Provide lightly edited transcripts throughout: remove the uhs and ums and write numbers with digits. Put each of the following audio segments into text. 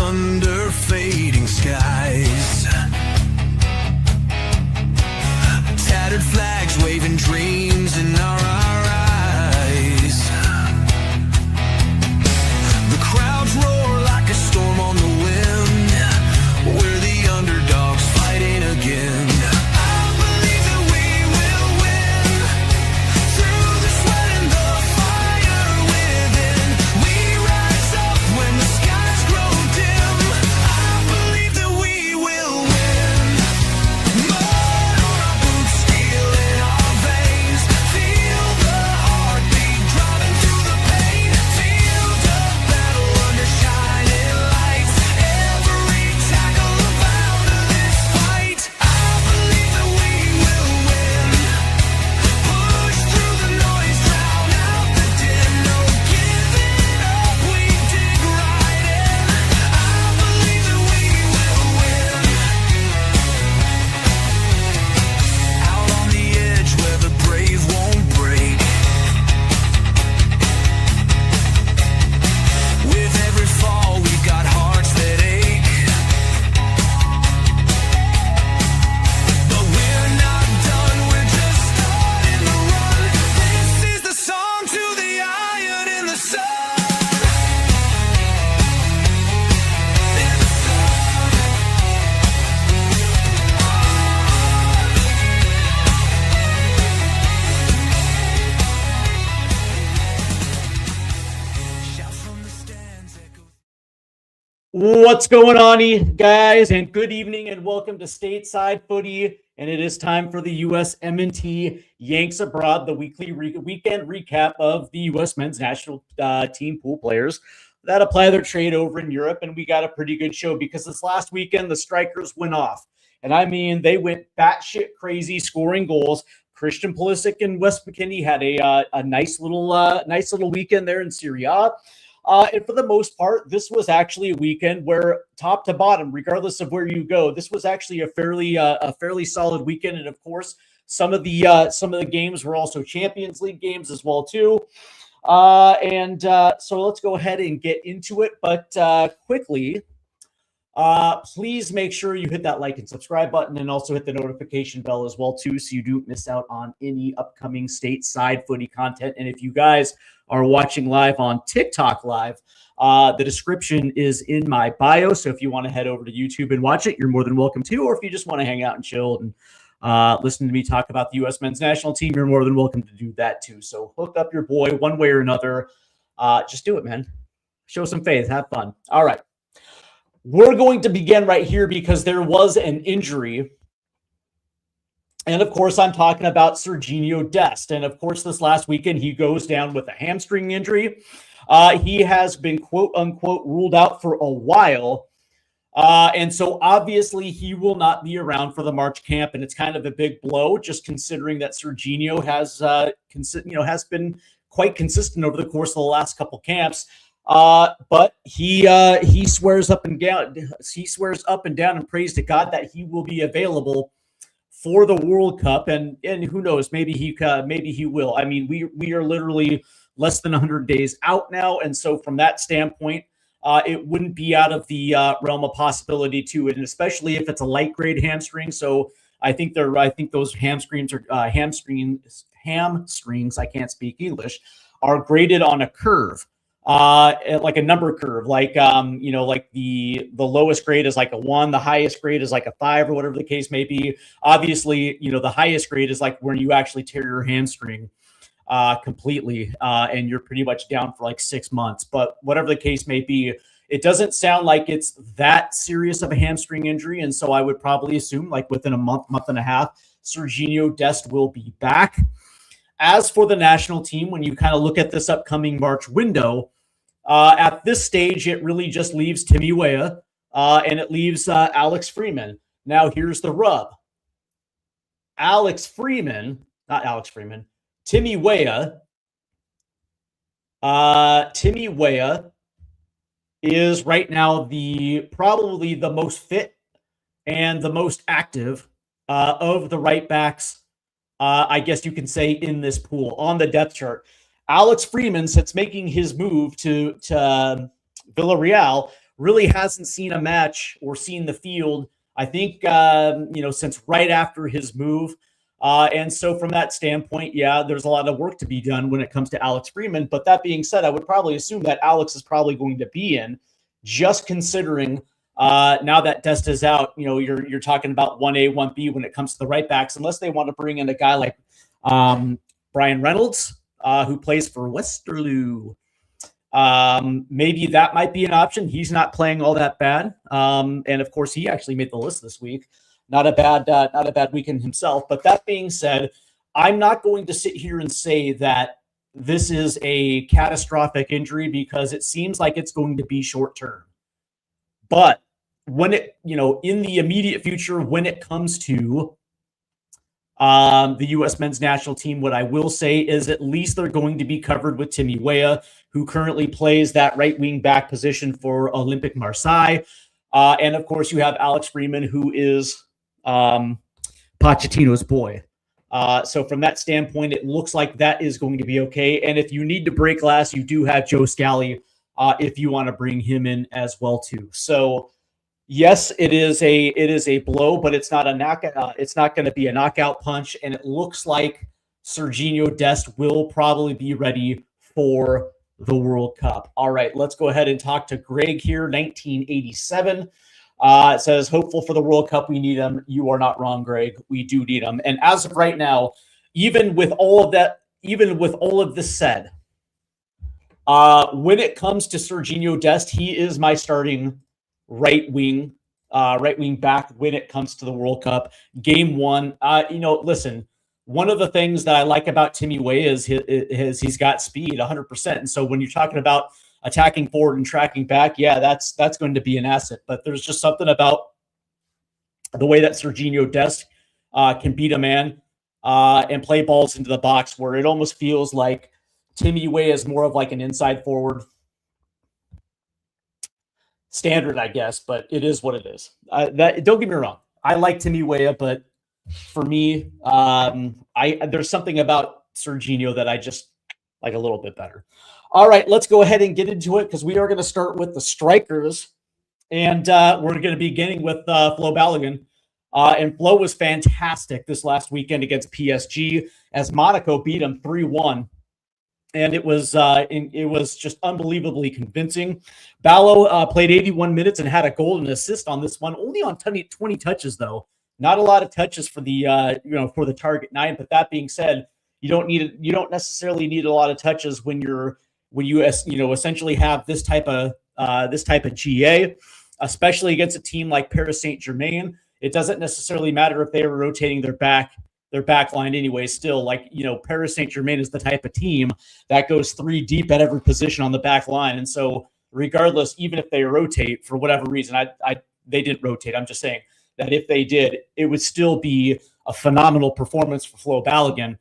under fading skies. Tattered flags waving dreams in our eyes. The crowds roar like a storm on the wind. We're the underdogs fighting again. What's going on, guys, and good evening, and welcome to Stateside Footy. And it is time for the USMNT Yanks Abroad, the weekend recap of the U.S. men's national team pool players that apply their trade over in Europe. And we got a pretty good show because this last weekend the strikers went off, and I mean they went batshit crazy, scoring goals. Christian Pulisic and Weston McKennie had a nice little weekend there in Serie A. And for the most part, this was actually a weekend where top to bottom, regardless of where you go, this was actually a fairly solid weekend. And of course, some of the games were also Champions League games as well too. So let's go ahead and get into it. But quickly, please make sure you hit that like and subscribe button, and also hit the notification bell as well too, so you don't miss out on any upcoming Stateside Footy content. And if you guys are watching live on TikTok Live, the description is in my bio. So if you want to head over to YouTube and watch it, you're more than welcome to. Or if you just want to hang out and chill and listen to me talk about the U.S. men's national team, you're more than welcome to do that too. So hook up your boy one way or another. Just do it, man. Show some faith. Have fun. All right. We're going to begin right here because there was an injury. And of course, I'm talking about Serginho Dest. And of course, this last weekend, he goes down with a hamstring injury. He has been, quote unquote, ruled out for a while. And so obviously he will not be around for the March camp. And it's kind of a big blow, just considering that Serginho has been quite consistent over the course of the last couple camps. But he swears up and down. He swears up and down and prays to God that he will be available for the World Cup, and who knows, maybe he will. I mean, we are literally less than 100 days out now, and so from that standpoint, it wouldn't be out of the realm of possibility to it, and especially if it's a light grade hamstring. So I think those hamstrings. I can't speak English. Are graded on a curve. Like a number curve, like the lowest grade is like a 1, the highest grade is like a 5, or whatever the case may be. Obviously, the highest grade is like when you actually tear your hamstring completely, and you're pretty much down for like 6 months. But whatever the case may be, it doesn't sound like it's that serious of a hamstring injury, and so I would probably assume like within a month and a half, Serginho Dest will be back. As for the national team, when you kind of look at this upcoming March window, at this stage, it really just leaves Timmy Weah and it leaves Alex Freeman. Now, here's the rub. Timmy Weah. Timmy Weah is right now probably the most fit and the most active of the right backs, I guess you can say, in this pool on the depth chart. Alex Freeman, since making his move to Villarreal, really hasn't seen a match or seen the field, I think, since right after his move. And so from that standpoint, yeah, there's a lot of work to be done when it comes to Alex Freeman. But that being said, I would probably assume that Alex is probably going to be in, just considering now that Dest is out, you're talking about 1A, 1B when it comes to the right backs, unless they want to bring in a guy like Brian Reynolds, who plays for Westerlo. Maybe that might be an option. He's not playing all that bad. And of course, he actually made the list this week. Not a bad weekend himself. But that being said, I'm not going to sit here and say that this is a catastrophic injury, because it seems like it's going to be short term. But when it, in the immediate future, when it comes to the U.S. men's national team, what I will say is at least they're going to be covered with Timmy Weah, who currently plays that right wing back position for Olympique Marseille. And of course, you have Alex Freeman, who is Pochettino's boy. So from that standpoint, it looks like that is going to be okay. And if you need to break glass, you do have Joe Scally if you want to bring him in as well too. So yes, it is a blow, but it's not a knockout. It's not going to be a knockout punch. And it looks like Serginho Dest will probably be ready for the World Cup. All right, let's go ahead and talk to Greg here. 1987. It says, hopeful for the World Cup. We need him. You are not wrong, Greg. We do need him. And as of right now, even with all of this said, when it comes to Serginho Dest, he is my starting right wing back when it comes to the World Cup. Game one, listen, one of the things that I like about Timmy Weah is he's got speed 100%. And so when you're talking about attacking forward and tracking back, yeah, that's going to be an asset. But there's just something about the way that Serginho Dest can beat a man and play balls into the box, where it almost feels like Timmy Weah is more of like an inside forward standard, I guess, but it is what it is. Don't get me wrong, I like Timmy Weah, but for me, there's something about Serginho that I just like a little bit better. All right, let's go ahead and get into it, because we are going to start with the strikers, and we're going to be beginning with Flo Balogun. And Flo was fantastic this last weekend against PSG as Monaco beat him 3-1. And it was just unbelievably convincing. Balo played 81 minutes and had a goal and assist on this one, only on 20 touches though. Not a lot of touches for the for the target nine. But that being said, you don't necessarily need a lot of touches when you essentially have this type of GA, especially against a team like Paris Saint-Germain. It doesn't necessarily matter if they are rotating their back line anyway. Still, Paris Saint-Germain is the type of team that goes three deep at every position on the back line. And so regardless, even if they rotate for whatever reason, they didn't rotate. I'm just saying that if they did, it would still be a phenomenal performance for Flo Balogun.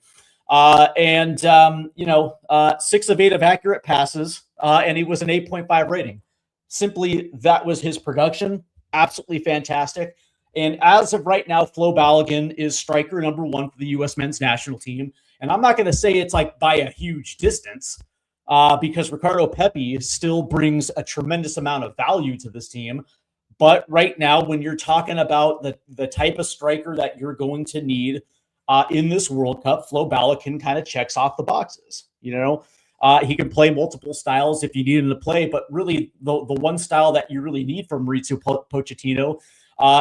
6 of 8 of accurate passes, and he was an 8.5 rating. Simply, that was his production. Absolutely fantastic. And as of right now, Flo Balogun is striker number 1 for the U.S. men's national team. And I'm not going to say it's like by a huge distance, because Ricardo Pepi still brings a tremendous amount of value to this team. But right now, when you're talking about the type of striker that you're going to need in this World Cup, Flo Balogun kind of checks off the boxes. He can play multiple styles if you need him to play, but really the one style that you really need from Mauricio Pochettino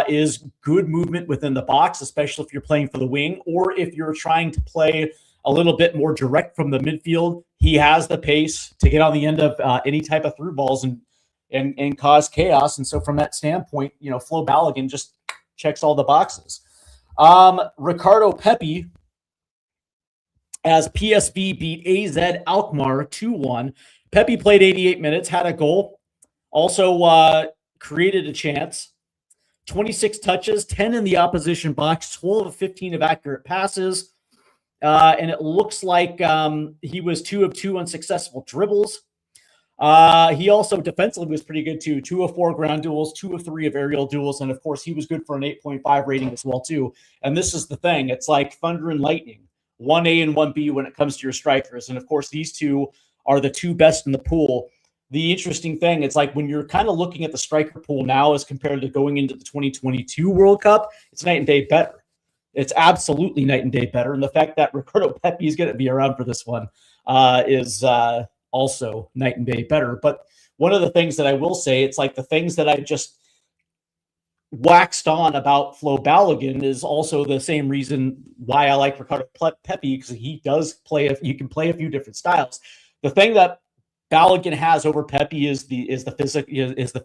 is good movement within the box, especially if you're playing for the wing, or if you're trying to play a little bit more direct from the midfield. He has the pace to get on the end of any type of through balls and cause chaos. And so from that standpoint, Flo Balogun just checks all the boxes. Ricardo Pepi, as PSV beat AZ Alkmaar 2-1. Pepi played 88 minutes, had a goal, also created a chance. 26 touches, 10 in the opposition box, 12 of 15 of accurate passes. And it looks like he was 2 of 2 on successful dribbles. He also defensively was pretty good too. 2 of 4 ground duels, 2 of 3 of aerial duels. And of course, he was good for an 8.5 rating as well too. And this is the thing. It's like thunder and lightning, 1A and 1B when it comes to your strikers. And of course, these two are the two best in the pool. the interesting thing, it's like when you're kind of looking at the striker pool now as compared to going into the 2022 World Cup, it's night and day better. It's absolutely night and day better. And the fact that Ricardo Pepi is going to be around for this one is also night and day better. But one of the things that I will say, it's like the things that I just waxed on about Flo Balogun is also the same reason why I like Ricardo Pepi, because he does play, you can play a few different styles. The thing that Balogun has over Pepi is the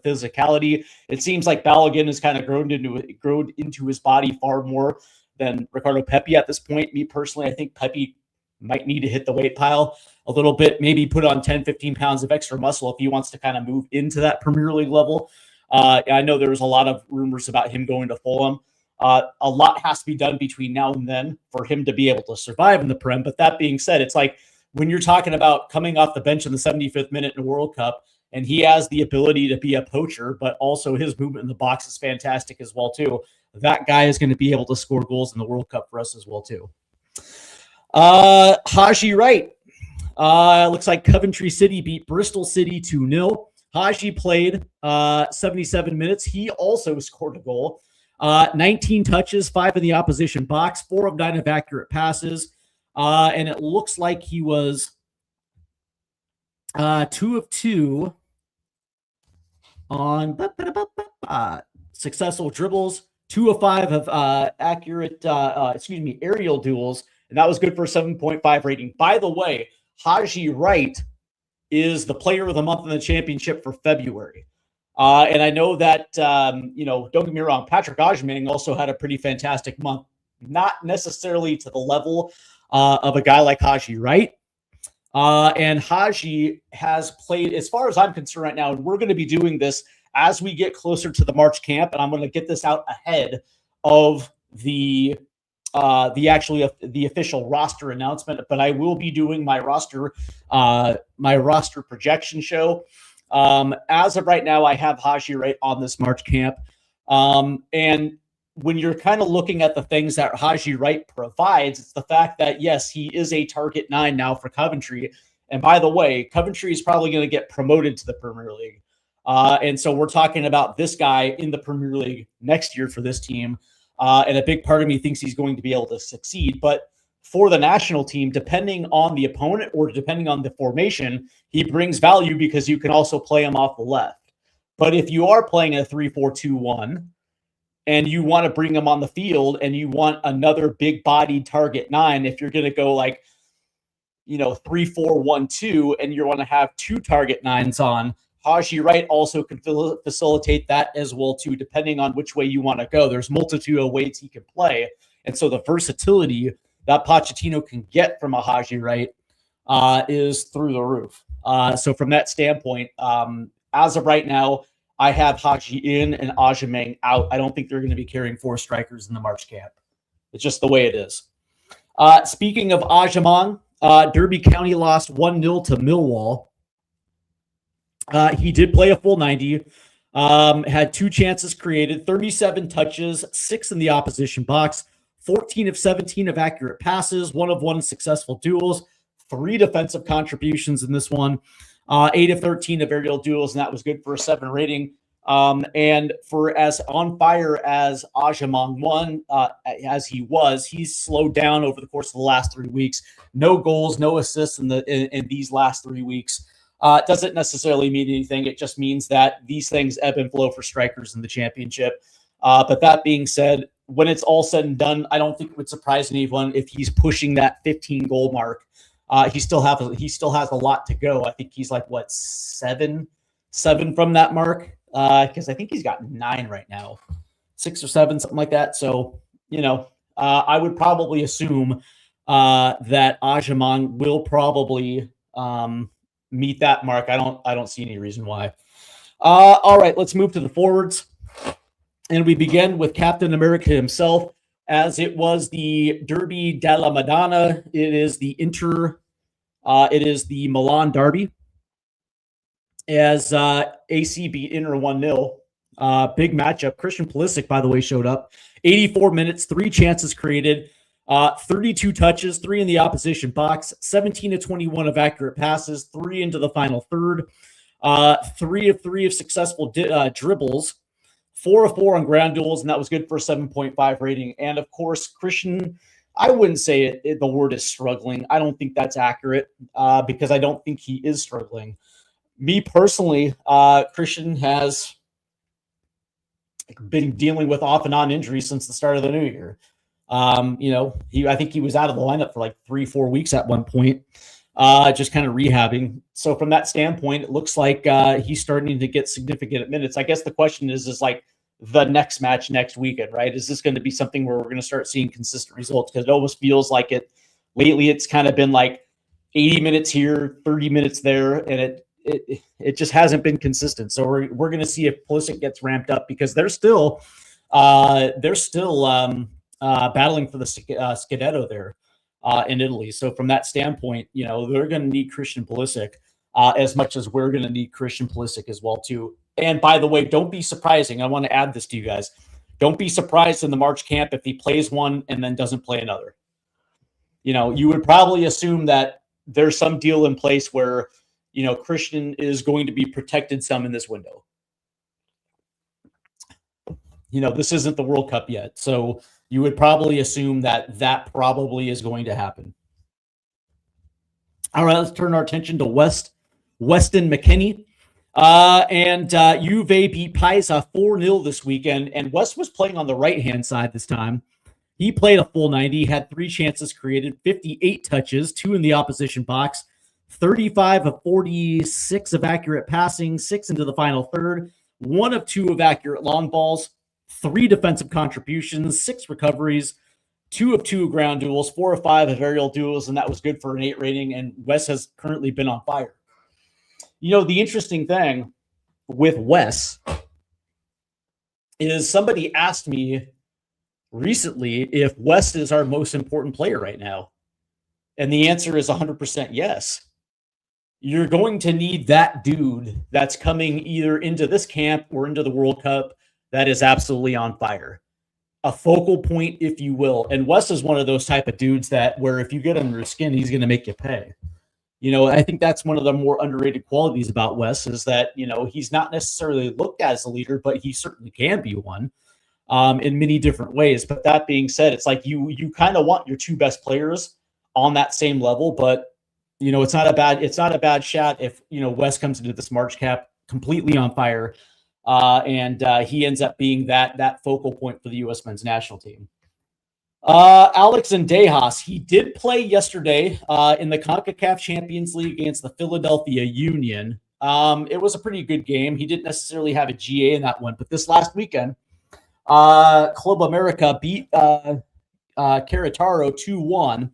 physicality. It seems like Balogun has kind of grown into his body far more than Ricardo Pepi at this point. Me personally, I think Pepi might need to hit the weight pile a little bit, maybe put on 10, 15 pounds of extra muscle if he wants to kind of move into that Premier League level. I know there was a lot of rumors about him going to Fulham. A lot has to be done between now and then for him to be able to survive in the Prem. But that being said, it's like when you're talking about coming off the bench in the 75th minute in a World Cup, and he has the ability to be a poacher, but also his movement in the box is fantastic as well too. That guy is going to be able to score goals in the World Cup for us as well too. Haji Wright. Looks like Coventry City beat Bristol City 2-0. Haji played 77 minutes. He also scored a goal. 19 touches, 5 in the opposition box, 4 of 9 of accurate passes. And it looks like he was 2 of 2 on successful dribbles, 2 of 5 of accurate, aerial duels. And that was good for a 7.5 rating. By the way, Haji Wright is the player of the month in the championship for February. And I know that, don't get me wrong, Patrick Aubameyang also had a pretty fantastic month, not necessarily to the level of a guy like Haji Wright. And Haji has played, as far as I'm concerned right now, and we're going to be doing this as we get closer to the March camp, and I'm going to get this out ahead of the official roster announcement, but I will be doing my roster projection show. As of right now, I have Haji Wright on this March camp. And when you're kind of looking at the things that Haji Wright provides, it's the fact that, yes, he is a target 9 now for Coventry. And by the way, Coventry is probably going to get promoted to the Premier League. And so we're talking about this guy in the Premier League next year for this team. And a big part of me thinks he's going to be able to succeed. But for the national team, depending on the opponent or depending on the formation, he brings value because you can also play him off the left. But if you are playing a 3-4-2-1 and you want to bring him on the field and you want another big-bodied target 9, if you're going to go 3-4-1-2 and you want to have 2 target 9s on, Haji Wright also can facilitate that as well too, depending on which way you want to go. There's multitude of ways he can play. And so the versatility that Pochettino can get from a Haji Wright is through the roof. So from that standpoint, as of right now, I have Haji in and Aubameyang out. I don't think they're going to be carrying 4 strikers in the March camp. It's just the way it is. Speaking of Aubameyang, Derby County lost 1-0 to Millwall. He did play a full 90, had 2 chances created, 37 touches, 6 in the opposition box, 14 of 17 of accurate passes, 1 of 1 successful duels, 3 defensive contributions in this one, 8 of 13 of aerial duels, and that was good for a 7 rating. And for as on fire as Aubameyang as he was, he's slowed down over the course of the last 3 weeks. No goals, no assists in these last 3 weeks. Doesn't necessarily mean anything. It just means that these things ebb and flow for strikers in the championship. But that being said, when it's all said and done, I don't think it would surprise anyone if he's pushing that 15 goal mark. He still has a lot to go. I think he's like seven from that mark. Because I think he's got 9 right now, 6 or 7, something like that. So I would probably assume that Aubameyang will probably meet that mark. I don't see any reason why. All right, let's move to the forwards. And we begin with Captain America himself, as it was the Derby della Madonna. It is the Milan Derby. As AC beat Inter 1-0. Big matchup. Christian Pulisic, by the way, showed up. 84 minutes, 3 chances created, 32 touches, 3 in the opposition box, 17 to 21 of accurate passes, 3 into the final third. 3 of 3 of successful dribbles, 4 of 4 on ground duels, and that was good for a 7.5 rating. And of course, Christian, I wouldn't say the word is struggling. I don't think that's accurate because I don't think he is struggling. Me personally, Christian has been dealing with off and on injuries since the start of the new year. I think he was out of the lineup for like 3-4 weeks at one point, just kind of rehabbing. So from that standpoint, it looks like he's starting to get significant minutes. I guess the question is like the next match next weekend, right? Is this going to be something where we're going to start seeing consistent results? Because it almost feels like it lately. It's kind of been like 80 minutes here, 30 minutes there, and it just hasn't been consistent. So we're going to see if Pulisic gets ramped up because they're still battling for the Scudetto there in Italy. So from that standpoint, they're going to need Christian Pulisic as much as we're going to need Christian Pulisic as well too. And by the way, don't be surprising. I want to add this to you guys. Don't be surprised in the March camp if he plays one and then doesn't play another. You would probably assume that there's some deal in place where Christian is going to be protected some in this window. This isn't the World Cup yet. So you would probably assume that probably is going to happen. All right, let's turn our attention to Weston McKennie. Juve beat Pisa 4-0 this weekend, and West was playing on the right-hand side this time. He played a full 90, had 3 chances created, 58 touches, 2 in the opposition box, 35 of 46 of accurate passing, 6 into the final third, 1 of 2 of accurate long balls, 3 defensive contributions, 6 recoveries, 2 of 2 ground duels, 4 of 5 of aerial duels, and that was good for an 8 rating, and Wes has currently been on fire. The interesting thing with Wes is somebody asked me recently if Wes is our most important player right now, and the answer is 100% yes. You're going to need that dude that's coming either into this camp or into the World Cup that is absolutely on fire. A focal point, if you will. And Wes is one of those type of dudes that where if you get under his skin, he's going to make you pay. I think that's one of the more underrated qualities about Wes is that, he's not necessarily looked at as a leader, but he certainly can be one in many different ways. But that being said, it's like you kind of want your 2 best players on that same level, but it's not a bad shot if Wes comes into this March cap completely on fire, and he ends up being that focal point for the U.S. men's national team. Alex Zendejas, he did play yesterday in the CONCACAF Champions League against the Philadelphia Union. It was a pretty good game. He didn't necessarily have a GA in that one, but this last weekend, Club America beat Querétaro 2-1.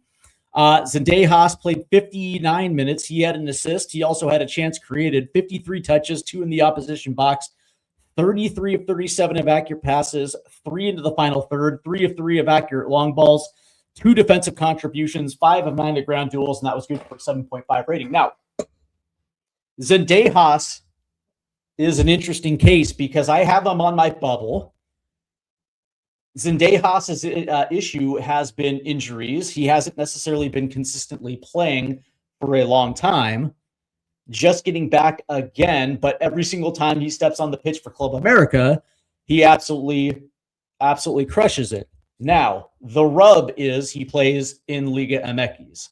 Zendejas played 59 minutes. He had an assist. He also had a chance created, 53 touches, 2 in the opposition box, 33 of 37 of accurate passes, 3 into the final third, 3 of 3 of accurate long balls, 2 defensive contributions, 5 of 9 at ground duels, and that was good for a 7.5 rating. Now, Zendejas is an interesting case because I have him on my bubble. Zendejas' issue has been injuries. He hasn't necessarily been consistently playing for a long time. Just getting back again, but every single time he steps on the pitch for Club America, he absolutely crushes it. Now, the rub is he plays in Liga MX.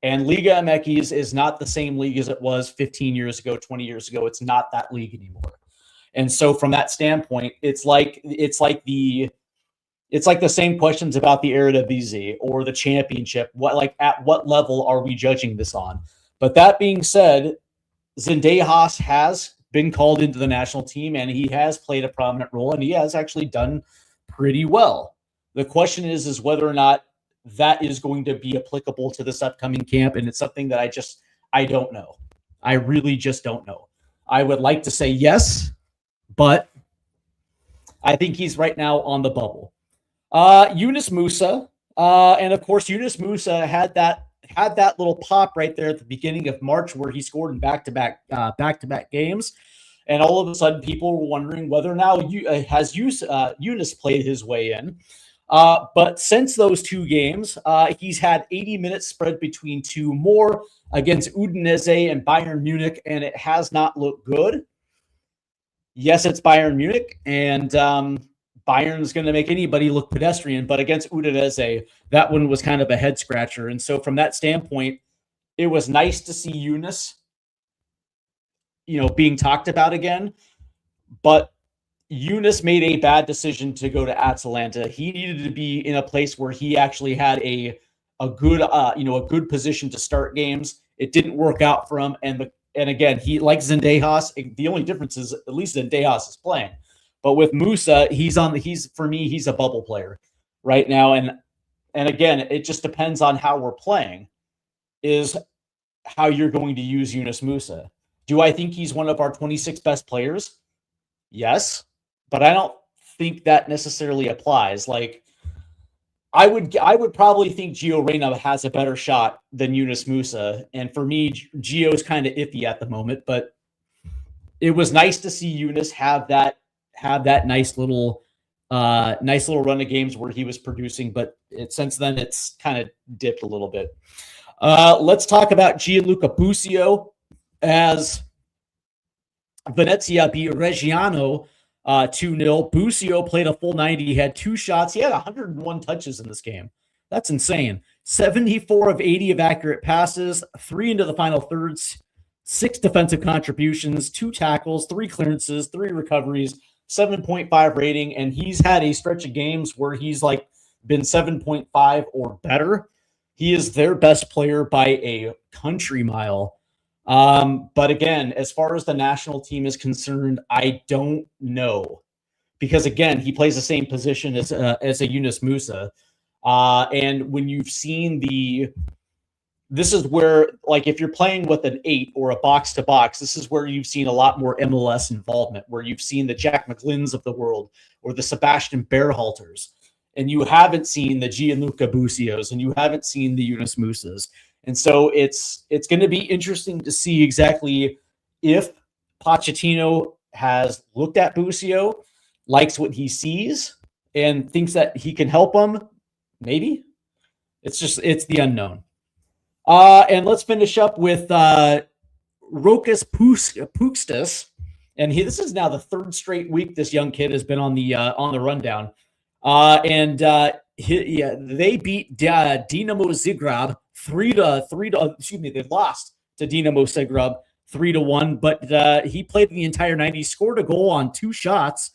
And Liga MX is not the same league as it was 15 years ago, 20 years ago. It's not that league anymore. And so from that standpoint, it's like the same questions about the Eredivisie or the championship. At what level are we judging this on? But that being said, Zendejas has been called into the national team, and he has played a prominent role, and he has actually done pretty well. The question is whether or not that is going to be applicable to this upcoming camp, and it's something that I don't know. I really just don't know. I would like to say yes, but I think he's right now on the bubble. Yunus Musa, and of course, Yunus Musa had that little pop right there at the beginning of March where he scored in back-to-back games. And all of a sudden, people were wondering whether now has Yunus played his way in. But since those two games, he's had 80 minutes spread between two more against Udinese and Bayern Munich, and it has not looked good. Yes, it's Bayern Munich, and Bayern's going to make anybody look pedestrian, but against Udinese, that one was kind of a head scratcher. And so from that standpoint, it was nice to see Yunus, being talked about again, but Yunus made a bad decision to go to Atalanta. He needed to be in a place where he actually had a good position to start games. It didn't work out for him, and again, he likes Zendejas. The only difference is at least Zendejas is playing, but with Musa, he's a bubble player right now, and again, it just depends on how we're playing, is how you're going to use Yunus Musa. Do I think he's one of our 26 best players? Yes. But I don't think that necessarily applies. Like, I would probably think Gio Reyna has a better shot than Yunus Musa. And for me, Gio's kind of iffy at the moment, but it was nice to see Yunus have that nice little run of games where he was producing, but since then it's kind of dipped a little bit. Let's talk about Gianluca Busio as Venezia beat Reggiano 2-0. Busio played a full 90. He had 2 shots. He had 101 touches in this game. That's insane. 74 of 80 of accurate passes, 3 into the final thirds, 6 defensive contributions, 2 tackles, 3 clearances, 3 recoveries, 7.5 rating, and he's had a stretch of games where he's been 7.5 or better. He is their best player by a country mile. But again, as far as the national team is concerned, I don't know, because again, he plays the same position as a Yunus Musa. And when you've seen this is where, if you're playing with an 8 or a box to box, this is where you've seen a lot more MLS involvement, where you've seen the Jack McGlynn's of the world or the Sebastian Berhalters, and you haven't seen the Gianluca Busios, and you haven't seen the Yunus Musas. And so it's going to be interesting to see exactly if Pochettino has looked at Busio, likes what he sees, and thinks that he can help him. Maybe. It's the unknown. And let's finish up with Rokas Pukstas. And this is now the 3rd straight week this young kid has been on the rundown. They beat Dinamo Zagreb 3-3. They lost to Dinamo Zagreb 3-1, but he played the entire 90. Scored a goal on 2 shots,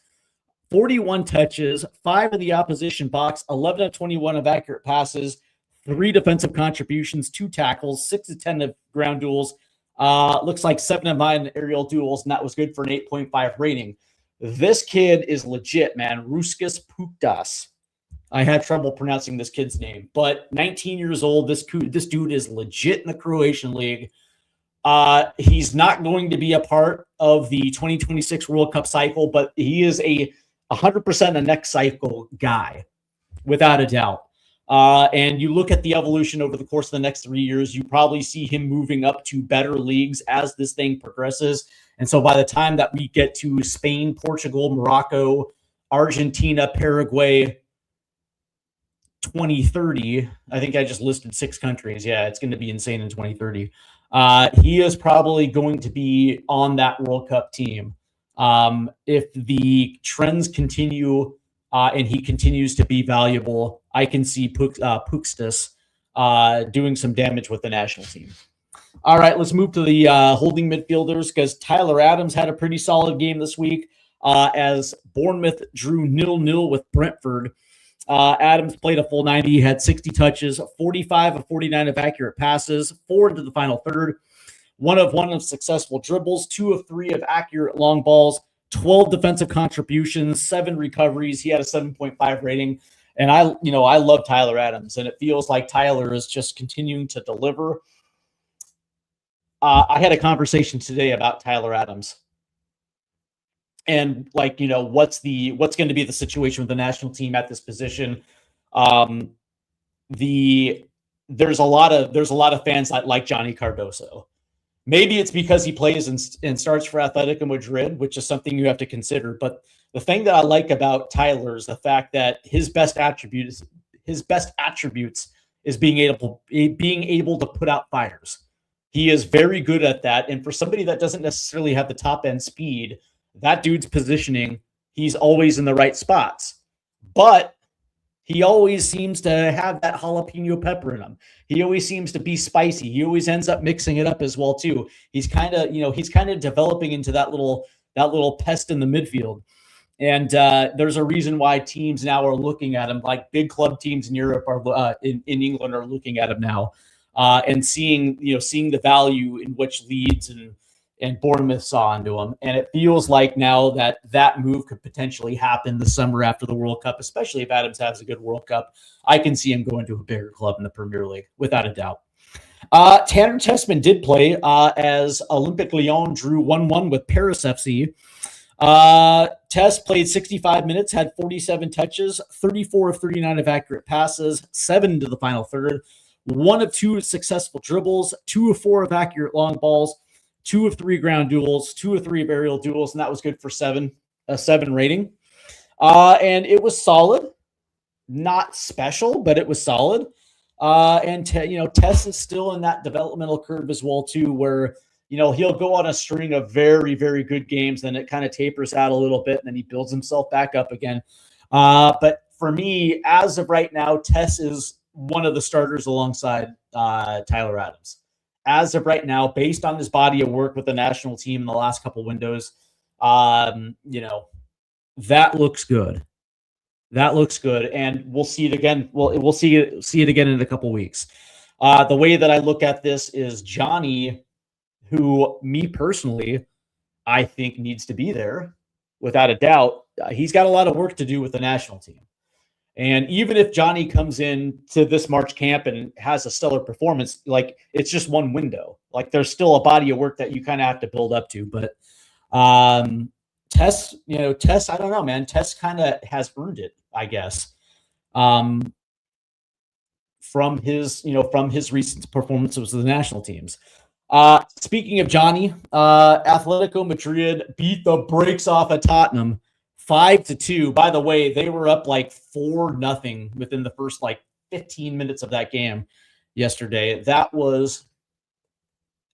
41 touches, 5 in the opposition box, 11 of 21 of accurate passes, 3 defensive contributions, 2 tackles, 6 of 10 of ground duels. Looks like 7 of 9 aerial duels, and that was good for an 8.5 rating. This kid is legit, man. Ruskas Puktas. I had trouble pronouncing this kid's name, but 19 years old. This dude is legit in the Croatian league. He's not going to be a part of the 2026 World Cup cycle, but he is 100% a next cycle guy, without a doubt. And you look at the evolution over the course of the next 3 years, you probably see him moving up to better leagues as this thing progresses. And so by the time that we get to Spain, Portugal, Morocco, Argentina, Paraguay, 2030, I think I just listed 6 countries. Yeah, it's going to be insane in 2030. He is probably going to be on that World Cup team. If the trends continue and he continues to be valuable, I can see Pukstas doing some damage with the national team. All right, let's move to the holding midfielders, because Tyler Adams had a pretty solid game this week as Bournemouth drew 0-0 with Brentford. Adams played a full 90. He had 60 touches, 45 of 49 of accurate passes, 4 into the final third, 1 of 1 of successful dribbles, 2 of 3 of accurate long balls, 12 defensive contributions, 7 recoveries. He had a 7.5 rating. And I love Tyler Adams, and it feels like Tyler is just continuing to deliver. I had a conversation today about Tyler Adams. And what's going to be the situation with the national team at this position? There's a lot of fans that like Johnny Cardoso. Maybe it's because he plays and starts for Atletico Madrid, which is something you have to consider. But The thing that I like about Tyler is the fact that his best attributes is being able to put out fires. He is very good at that. And for somebody that doesn't necessarily have the top end speed, that dude's positioning, he's always in the right spots. But he always seems to have that jalapeno pepper in him. He always seems to be spicy. He always ends up mixing it up as well too. He's kind of developing into that little pest in the midfield. And there's a reason why teams now are looking at him, like big club teams in Europe are in England are looking at him now, and seeing the value in which Leeds and Bournemouth saw into him. And it feels like now that move could potentially happen the summer after the World Cup, especially if Adams has a good World Cup. I can see him going to a bigger club in the Premier League without a doubt. Tanner Tessman did play as Olympique Lyon drew 1-1 with Paris FC. Tess played 65 minutes, had 47 touches, 34 of 39 of accurate passes, 7 to the final third, 1 of 2 successful dribbles, 2 of 4 of accurate long balls, 2 of 3 ground duels, 2 of 3 of aerial duels, and that was good for a 7 rating. And it was solid, not special, but it was solid. And Tess is still in that developmental curve as well too, where he'll go on a string of very, very good games, then it kind of tapers out a little bit, and then he builds himself back up again. But for me, as of right now, Tess is one of the starters alongside Tyler Adams. As of right now, based on his body of work with the national team in the last couple windows, that looks good. That looks good, and we'll see it again. We'll see it again in a couple weeks. The way that I look at this is Johnny, who me personally, I think needs to be there without a doubt. He's got a lot of work to do with the national team. And even if Johnny comes in to this March camp and has a stellar performance, like it's just one window. Like there's still a body of work that you kind of have to build up to. But Tess, I don't know, man. Tess kind of has earned it, I guess. From his recent performances with the national teams. Speaking of Johnny, Atletico Madrid beat the brakes off of Tottenham 5-2. By the way, they were up like 4-0 within the first 15 minutes of that game yesterday. That was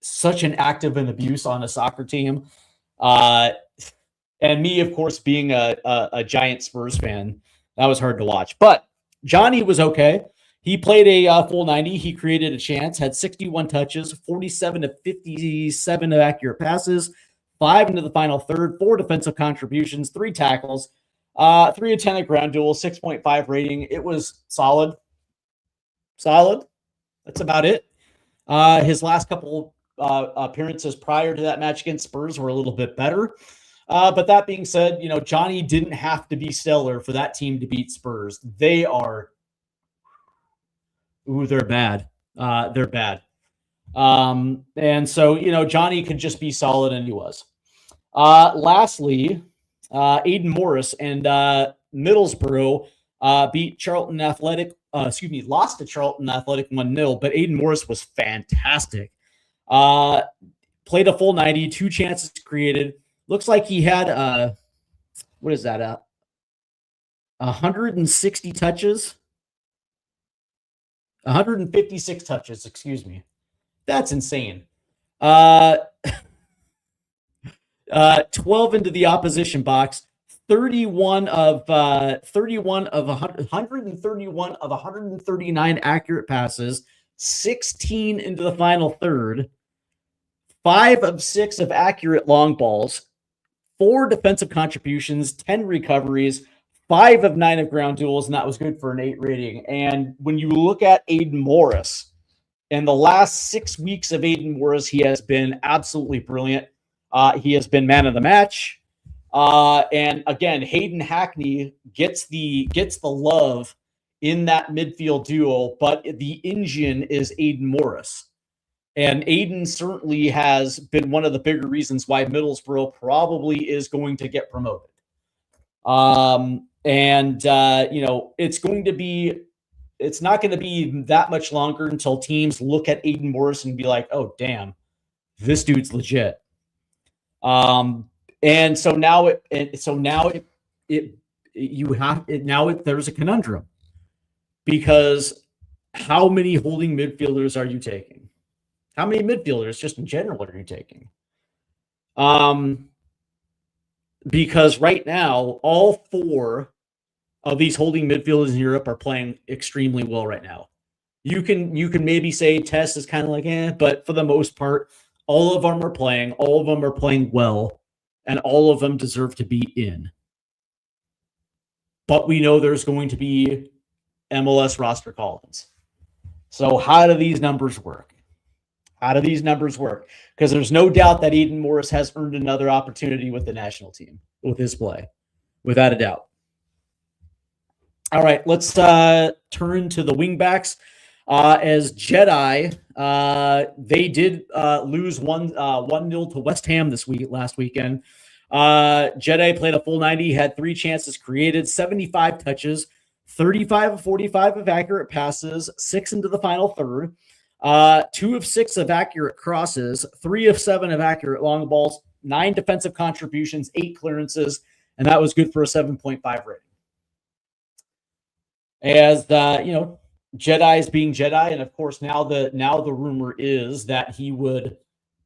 such an act of an abuse on a soccer team. And me, of course, being a giant Spurs fan, that was hard to watch. But Johnny was okay. He played a full 90. He created a chance, had 61 touches, 47 of 57 of accurate passes, 5 into the final third, 4 defensive contributions, 3 tackles, 3 of 10 at ground duel, 6.5 rating. It was solid. Solid. That's about it. His last couple appearances prior to that match against Spurs were a little bit better. But that being said, Johnny didn't have to be stellar for that team to beat Spurs. They are... Ooh, they're bad. They're bad. And so, Johnny could just be solid, and he was. Lastly, Aiden Morris and Middlesbrough beat Charlton Athletic. Lost to Charlton Athletic 1-0, but Aiden Morris was fantastic. Played a full 90, 2 chances created. Looks like he had, 160 touches. 156 touches, excuse me. That's insane. 12 into the opposition box, 131 of 139 accurate passes, 16 into the final third, 5 of 6 of accurate long balls, 4 defensive contributions, 10 recoveries, 5 of 9 of ground duels, and that was good for an 8 rating. And when you look at Aiden Morris, in the last 6 weeks of Aiden Morris, he has been absolutely brilliant. He has been man of the match. And again, Hayden Hackney gets the love in that midfield duo, but the engine is Aiden Morris. And Aiden certainly has been one of the bigger reasons why Middlesbrough probably is going to get promoted. It's not going to be that much longer until teams look at Aiden Morris and be like, oh, damn, this dude's legit. And so now there's a conundrum, because how many holding midfielders are you taking? How many midfielders just in general are you taking? Because right now, all 4 of these holding midfielders in Europe are playing extremely well right now. You can maybe say Tess is kind of like, but for the most part, all of them are playing well, and all of them deserve to be in. But we know there's going to be MLS roster call-ins. So how do these numbers work? Because there's no doubt that Eden Morris has earned another opportunity with the national team with his play, without a doubt. All right, let's turn to the wingbacks. As Jedi, they did lose 1-0 to West Ham last weekend. Jedi played a full 90, had 3 chances created, 75 touches, 35 of 45 of accurate passes, 6 into the final third, 2 of 6 of accurate crosses, 3 of 7 of accurate long balls, 9 defensive contributions, 8 clearances, and that was good for a 7.5 rating. As Jedi's being Jedi, and of course now the rumor is that he would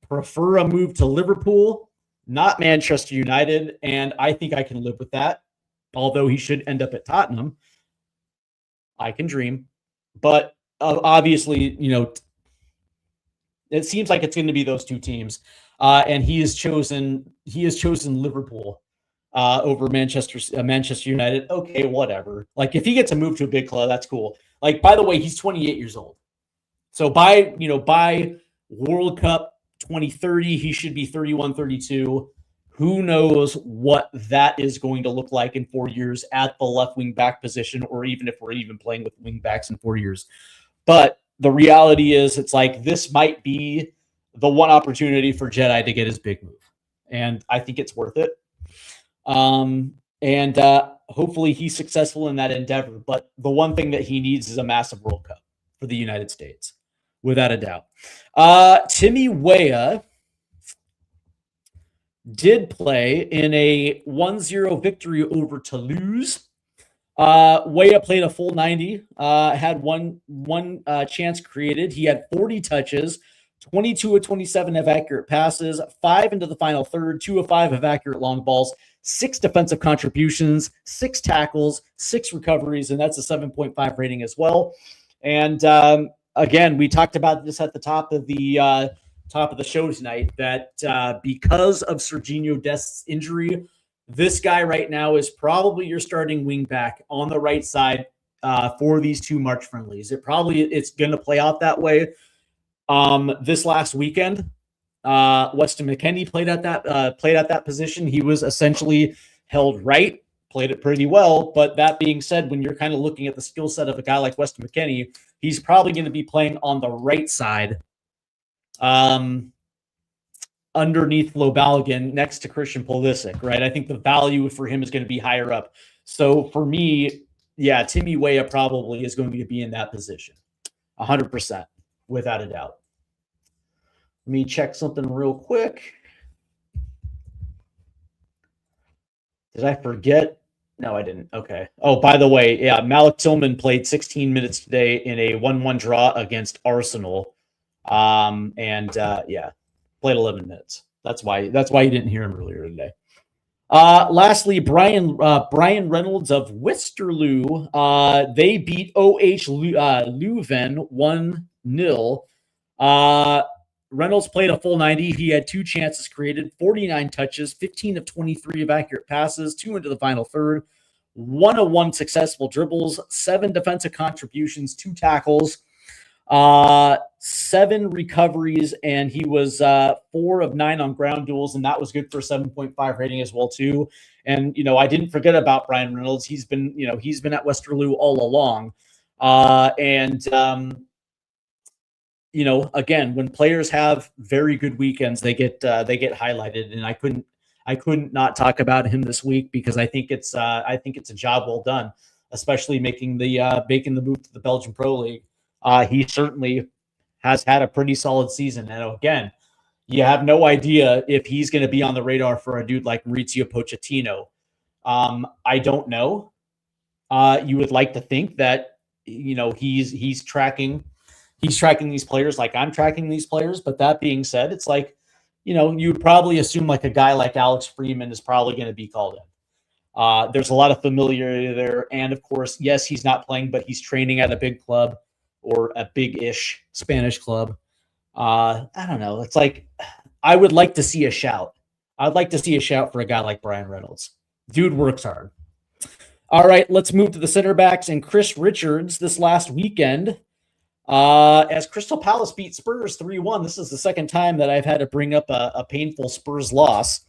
prefer a move to Liverpool, not Manchester United, and I think I can live with that. Although he should end up at Tottenham, I can dream. But obviously, it seems like it's going to be those 2 teams, and he has chosen Liverpool over Manchester United. Okay, whatever. Like, if he gets a move to a big club, that's cool. Like, by the way, he's 28 years old. So by World Cup 2030, he should be 31, 32. Who knows what that is going to look like in 4 years at the left wing back position, or even if we're even playing with wing backs in 4 years. But the reality is, it's like, this might be the one opportunity for Jedi to get his big move. And I think it's worth it. Hopefully he's successful in that endeavor. But the one thing that he needs is a massive World Cup for the United States, without a doubt. Timmy Weah did play in a 1-0 victory over Toulouse. Weah played a full 90, had one chance created. He had 40 touches, 22 of 27 of accurate passes, 5 into the final third, 2 of 5 of accurate long balls, 6 defensive contributions, 6 tackles, 6 recoveries, and that's a 7.5 rating as well. And again, we talked about this at the top of the show tonight, that because of Serginho Dest's injury, this guy right now is probably your starting wing back on the right side for these 2 March friendlies. It's going to play out that way. This last weekend, Weston McKennie played at that position. He was essentially held right, played it pretty well. But that being said, when you're kind of looking at the skill set of a guy like Weston McKennie, he's probably going to be playing on the right side, underneath Flo Balogun, next to Christian Pulisic, right? I think the value for him is going to be higher up. So for me, yeah, Timmy Weah probably is going to be in that position, 100%, without a doubt. Let me check something real quick. Did I forget? No, I didn't. Okay. Oh, by the way, yeah, Malik Tillman played 16 minutes today in a 1-1 draw against Arsenal. Yeah, played 11 minutes. That's why you didn't hear him earlier today. Lastly, Brian Reynolds of Westerlo. They beat OH Leuven 1-0. Reynolds played a full 90. He had 2 chances created, 49 touches, 15 of 23 of accurate passes, 2 into the final third, 1 of 1 successful dribbles, 7 defensive contributions, 2 tackles, 7 recoveries, and he was 4 of 9 on ground duels, and that was good for a 7.5 rating as well too. And I didn't forget about Brian Reynolds. He's been at Westerlo all along, again, when players have very good weekends, they get highlighted, and I couldn't not talk about him this week, because I think it's a job well done, especially making the move to the Belgian Pro League. He certainly has had a pretty solid season. And again, you have no idea if he's going to be on the radar for a dude like Maurizio Pochettino, I don't know. You would like to think that, he's tracking these players like I'm tracking these players. But that being said, it's like, you would probably assume like a guy like Alex Freeman is probably going to be called in. There's a lot of familiarity there. And of course, yes, he's not playing, but he's training at a big club or a big-ish Spanish club. I don't know. It's like, I would like to see a shout. I'd like to see a shout for a guy like Brian Reynolds. Dude works hard. All right, let's move to the center backs and Chris Richards this last weekend. As Crystal Palace beat Spurs 3-1. This is the second time that I've had to bring up a painful Spurs loss.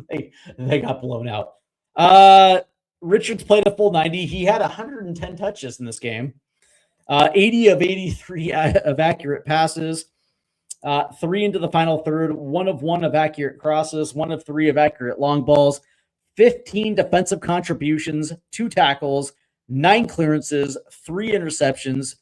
They got blown out. Richards played a full 90. He had 110 touches in this game. 80 of 83 of accurate passes. 3 into the final third. 1 of 1 of accurate crosses. 1 of 3 of accurate long balls. 15 defensive contributions. 2 tackles. 9 clearances. 3 interceptions.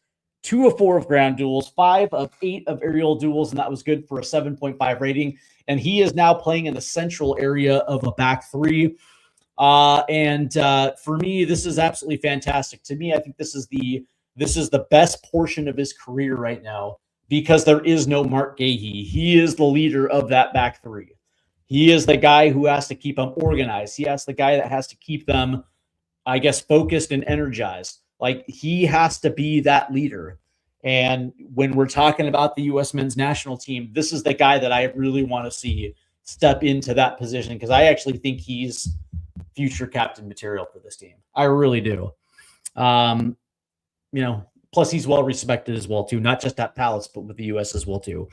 2 of 4 of ground duels. 5 of 8 of aerial duels, and that was good for a 7.5 rating. And he is now playing in the central area of a back three. For me, this is absolutely fantastic. To me, I think this is the best portion of his career right now, because there is no Mark Gahey. He is the leader of that back three. He is the guy who has to keep them organized. He has the guy that has to keep them, I guess, focused and energized. Like, he has to be that leader. And when we're talking about the U.S. men's national team, this is the guy that I really want to see step into that position, because I actually think he's future captain material for this team. I really do. Plus he's well respected as well too, not just at Palace, but with the US as well too.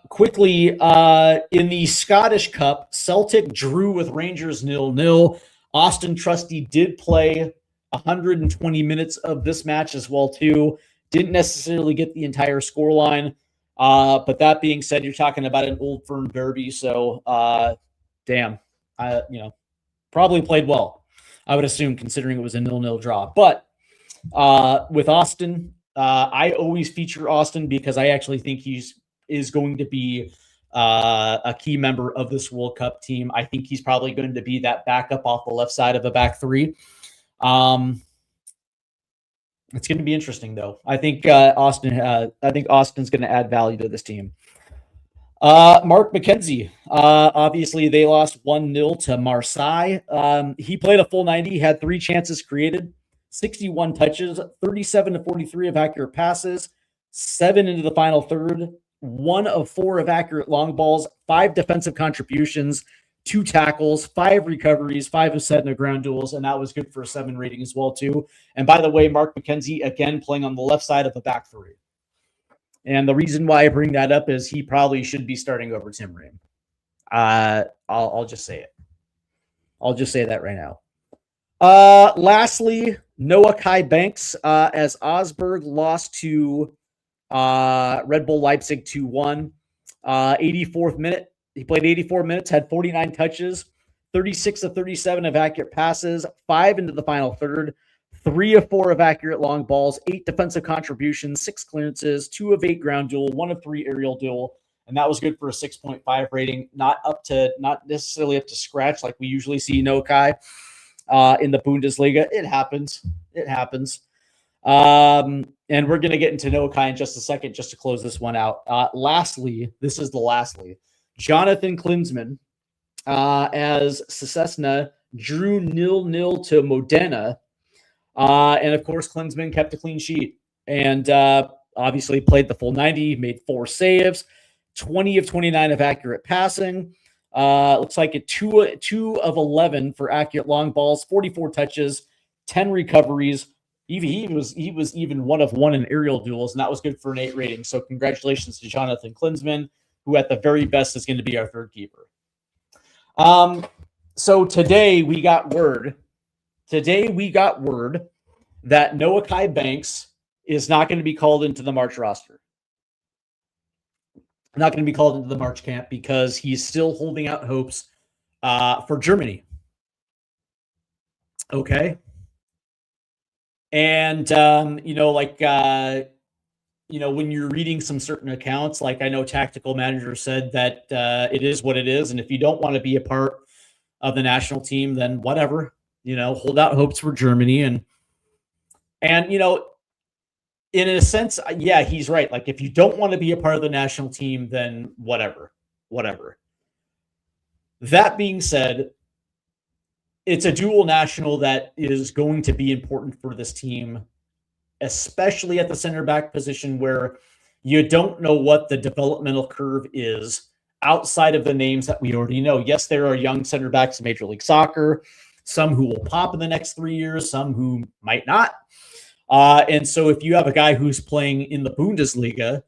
Quickly, in the Scottish Cup, Celtic drew with Rangers 0-0. Austin Trusty did play 120 minutes of this match as well too. Didn't necessarily get the entire scoreline. But that being said, you're talking about an Old Firm derby, so probably played well, I would assume, considering it was a 0-0 draw. But with Austin, I always feature Austin because I actually think is going to be a key member of this World Cup team. I think he's probably going to be that backup off the left side of the back three. It's going to be interesting, though. I think Austin's going to add value to this team. Mark McKenzie, obviously they lost 1-0 to Marseille. He played a full 90, had 3 chances created, 61 touches, 37 to 43 of accurate passes, 7 into the final third, 1 of 4 of accurate long balls, 5 defensive contributions, 2 tackles, 5 recoveries, 5 of set in the ground duels, and that was good for a 7 rating as well too. And by the way, Mark McKenzie, again, playing on the left side of the back three. And the reason why I bring that up is he probably should be starting over Tim Ream. I'll just say it. I'll just say that right now. Lastly, Noah Kai Banks, as Augsburg lost to Red Bull Leipzig 2-1. 84th minute. He played 84 minutes, had 49 touches, 36 of 37 of accurate passes, 5 into the final third, 3 of 4 of accurate long balls, 8 defensive contributions, 6 clearances, 2 of 8 ground duel, 1 of 3 aerial duel, and that was good for a 6.5 rating. Not necessarily up to scratch like we usually see Noah Kai in the Bundesliga. It happens. And we're going to get into Noah Kai in just a second, just to close this one out. Lastly, Jonathan Klinsmann, as Cesena drew 0-0 to Modena. And of course, Klinsmann kept a clean sheet and obviously played the full 90, made 4 saves, 20 of 29 of accurate passing. Looks like a 2 of 11 for accurate long balls, 44 touches, 10 recoveries. He was even 1 of 1 in aerial duels, and that was good for an 8 rating. So congratulations to Jonathan Klinsmann, who at the very best is going to be our third keeper. So today we got word that Noah Kai Banks is not going to be called into the March roster. Not going to be called into the March camp because he's still holding out hopes for Germany. Okay. And, when you're reading some certain accounts, like I know Tactical Manager said that it is what it is. And if you don't want to be a part of the national team, then whatever, hold out hopes for Germany. And, in a sense, yeah, he's right. Like, if you don't want to be a part of the national team, then whatever. That being said, it's a dual national that is going to be important for this team, especially at the center back position, where you don't know what the developmental curve is outside of the names that we already know. Yes, there are young center backs in Major League Soccer, some who will pop in the next 3 years, some who might not. And so if you have a guy who's playing in the Bundesliga,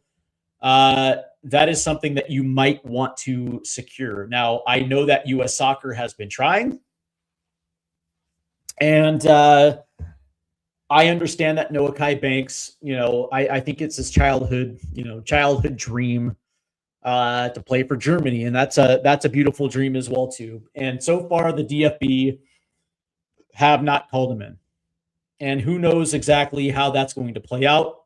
that is something that you might want to secure. Now, I know that U.S. Soccer has been trying. And I understand that Noah Kai Banks, I think it's his childhood dream to play for Germany. And that's a beautiful dream as well, too. And so far, the DFB have not called him in. And who knows exactly how that's going to play out.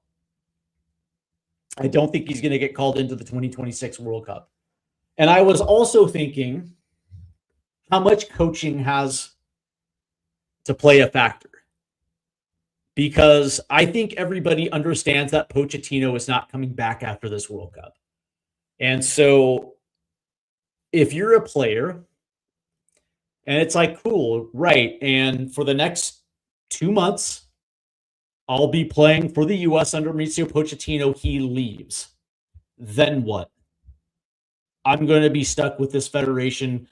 I don't think he's going to get called into the 2026 World Cup. And I was also thinking how much coaching has to play a factor, because I think everybody understands that Pochettino is not coming back after this World Cup. And so if you're a player and it's like, cool, right, and for the next 2 months, I'll be playing for the U.S. under Mauricio Pochettino, he leaves. Then what? I'm going to be stuck with this federation.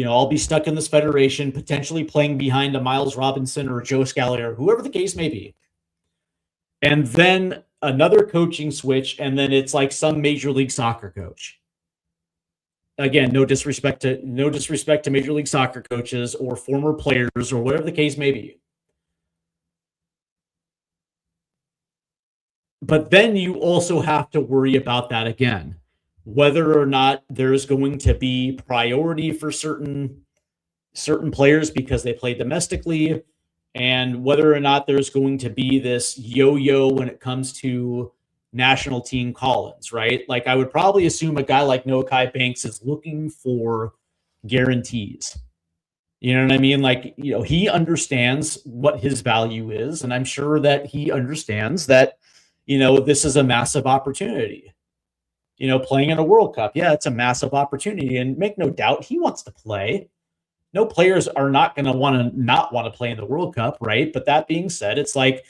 I'll be stuck in this federation, potentially playing behind a Miles Robinson or a Joe Scally or whoever the case may be. And then another coaching switch, and then it's like some Major League Soccer coach. Again, no disrespect to Major League Soccer coaches or former players or whatever the case may be. But then you also have to worry about that again, whether or not there's going to be priority for certain players because they play domestically, and whether or not there's going to be this yo-yo when it comes to national team call-ins, right? Like, I would probably assume a guy like Noah Kai Banks is looking for guarantees. You know what I mean? Like, he understands what his value is, and I'm sure that he understands that, this is a massive opportunity. Playing in a World Cup, yeah, it's a massive opportunity, and make no doubt, he wants to play. No players are not going to not want to play in the World Cup, right? But that being said, it's like,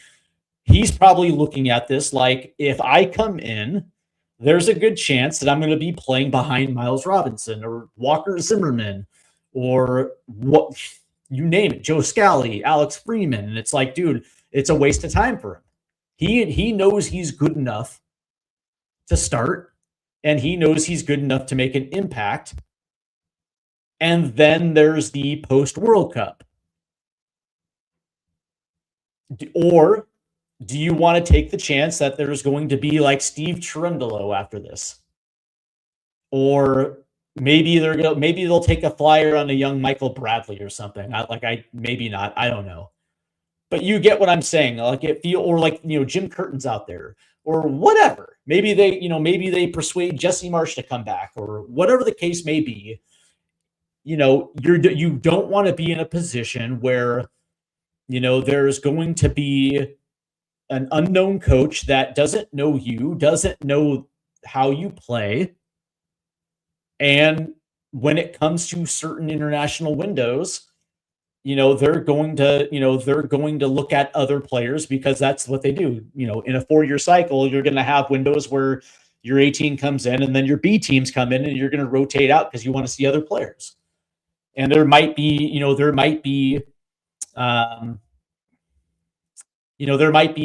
he's probably looking at this like, if I come in, there's a good chance that I'm going to be playing behind Miles Robinson or Walker Zimmerman or what, you name it, Joe Scally, Alex Freeman. And it's like, dude, it's a waste of time for him. He knows he's good enough to start, and he knows he's good enough to make an impact. And then there's the post-World Cup. Or do you want to take the chance that there's going to be like Steve Cherundolo after this? Or maybe they'll take a flyer on a young Michael Bradley or something. Maybe not. I don't know. But you get what I'm saying. Jim Curtin's out there or whatever. Maybe they persuade Jesse Marsh to come back or whatever the case may be. You don't want to be in a position where, there's going to be an unknown coach that doesn't know you, doesn't know how you play. And when it comes to certain international windows, they're going to look at other players because that's what they do. In a 4-year cycle, you're going to have windows where your A team comes in and then your B teams come in and you're going to rotate out because you want to see other players. And there might be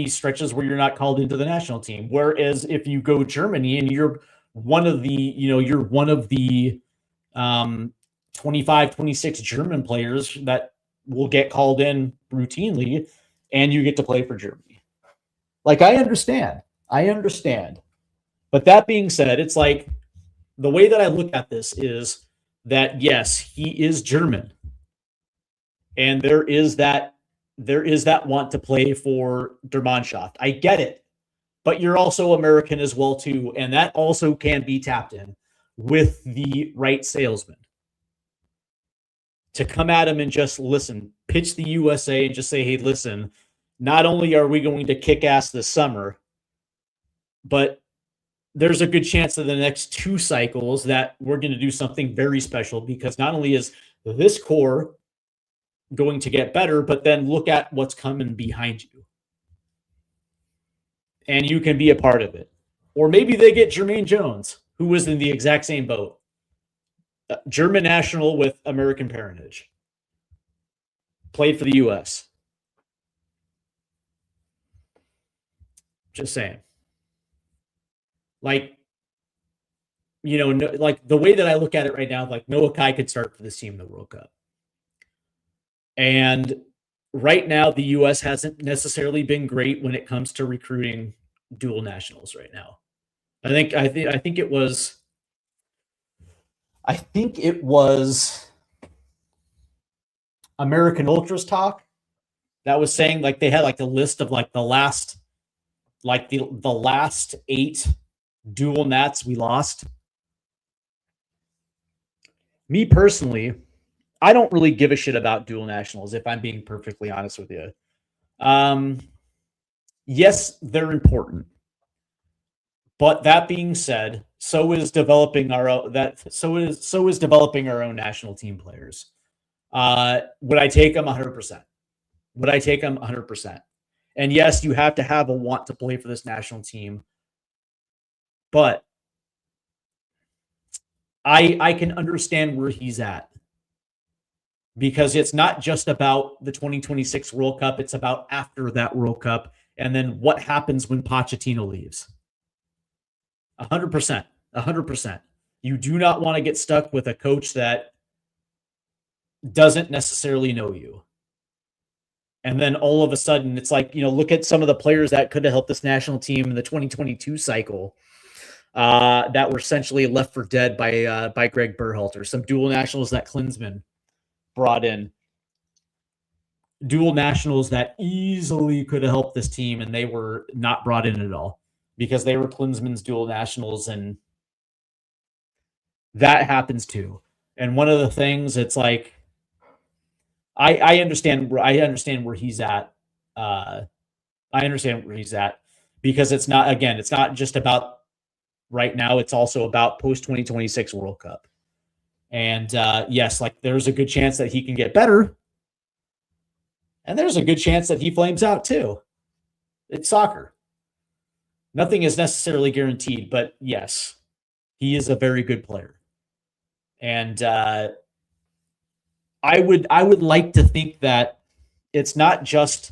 stretches where you're not called into the national team. Whereas if you go Germany and you're one of the 25, 26 German players that will get called in routinely, and you get to play for Germany. Like, I understand. But that being said, it's like, the way that I look at this is that, yes, he is German. And there is that want to play for Der Mannschaft. I get it. But you're also American as well, too. And that also can be tapped in with the right salesman. to come at him and just listen, pitch the USA and just say, hey, listen, not only are we going to kick ass this summer, but there's a good chance that the next 2 cycles that we're going to do something very special, because not only is this core going to get better, but then look at what's coming behind you. And you can be a part of it. Or maybe they get Jermaine Jones, who was in the exact same boat. German national with American parentage. Played for the U.S. Just saying. Like, you know, like the way that I look at it right now, like Noah Kai could start for this team in the World Cup. And right now, the U.S. hasn't necessarily been great when it comes to recruiting dual nationals right now. I think it was American Ultras Talk that was saying, like, they had like a list of like the last 8 dual nats we lost. Me personally, I don't really give a shit about dual nationals, if I'm being perfectly honest with you. Yes, they're important. But that being said, so is developing our own national team players. Would I take them 100%? Would I take them 100%? And yes, you have to have a want to play for this national team. But I can understand where he's at. Because it's not just about the 2026 World Cup. It's about after that World Cup. And then what happens when Pochettino leaves. 100%. 100%. You do not want to get stuck with a coach that doesn't necessarily know you. And then all of a sudden, it's like, you know, look at some of the players that could have helped this national team in the 2022 cycle that were essentially left for dead by Greg Berhalter. Some dual nationals that Klinsmann brought in. Dual nationals that easily could have helped this team, and they were not brought in at all because they were Klinsmann's dual nationals, and that happens too. And one of the things, it's like, I understand where he's at. I understand where he's at, because it's not just about right now. It's also about post 2026 World Cup. And yes, like there's a good chance that he can get better. And there's a good chance that he flames out too. It's soccer. Nothing is necessarily guaranteed, but yes, he is a very good player. And I would like to think that it's not just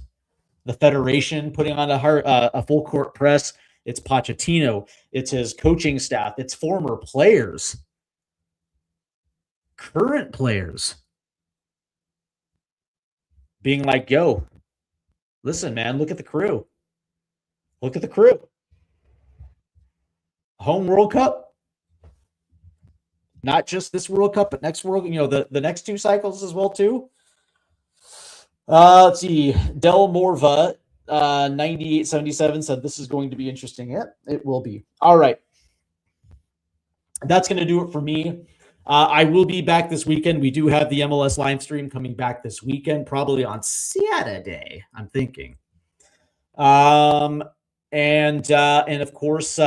the federation putting on a full court press. It's Pochettino. It's his coaching staff. It's former players. Current players being like, yo, listen, man, look at the crew. Look at the crew. Home World Cup. Not just this World Cup, but next World, you know, the next 2 cycles as well, too. Let's see. Del Morva, 9877 said this is going to be interesting. Yeah, it will be. All right. That's going to do it for me. I will be back this weekend. We do have the MLS live stream coming back this weekend, probably on Saturday, I'm thinking. And of course,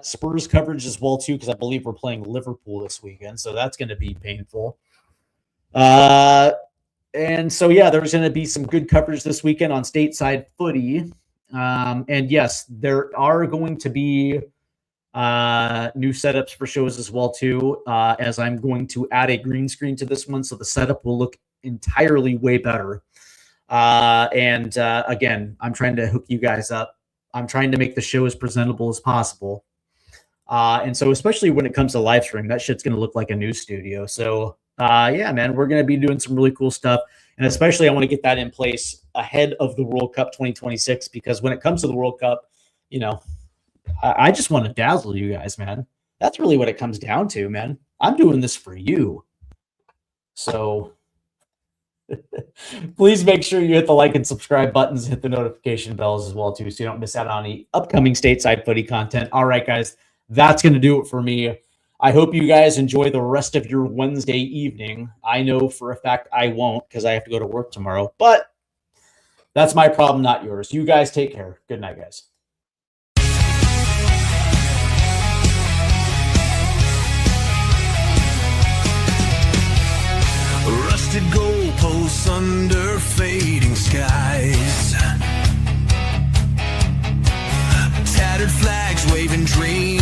Spurs coverage as well, too, because I believe we're playing Liverpool this weekend, so that's going to be painful. And so, yeah, there's going to be some good coverage this weekend on Stateside Footy. And yes, there are going to be new setups for shows as well, too, as I'm going to add a green screen to this one, so the setup will look entirely way better. Again, I'm trying to hook you guys up. I'm trying to make the show as presentable as possible. And so especially when it comes to live stream, that shit's going to look like a news studio. So, yeah, man, we're going to be doing some really cool stuff. And especially I want to get that in place ahead of the World Cup 2026, because when it comes to the World Cup, you know, I just want to dazzle you guys, man. That's really what it comes down to, man. I'm doing this for you. So please make sure you hit the like and subscribe buttons, hit the notification bells as well, too, so you don't miss out on any upcoming Stateside Footy content. All right, guys, that's going to do it for me. I hope you guys enjoy the rest of your Wednesday evening. I know for a fact I won't because I have to go to work tomorrow, but that's my problem, not yours. You guys take care. Good night, guys. Rusted goalposts under fading skies. Tattered flags waving dreams.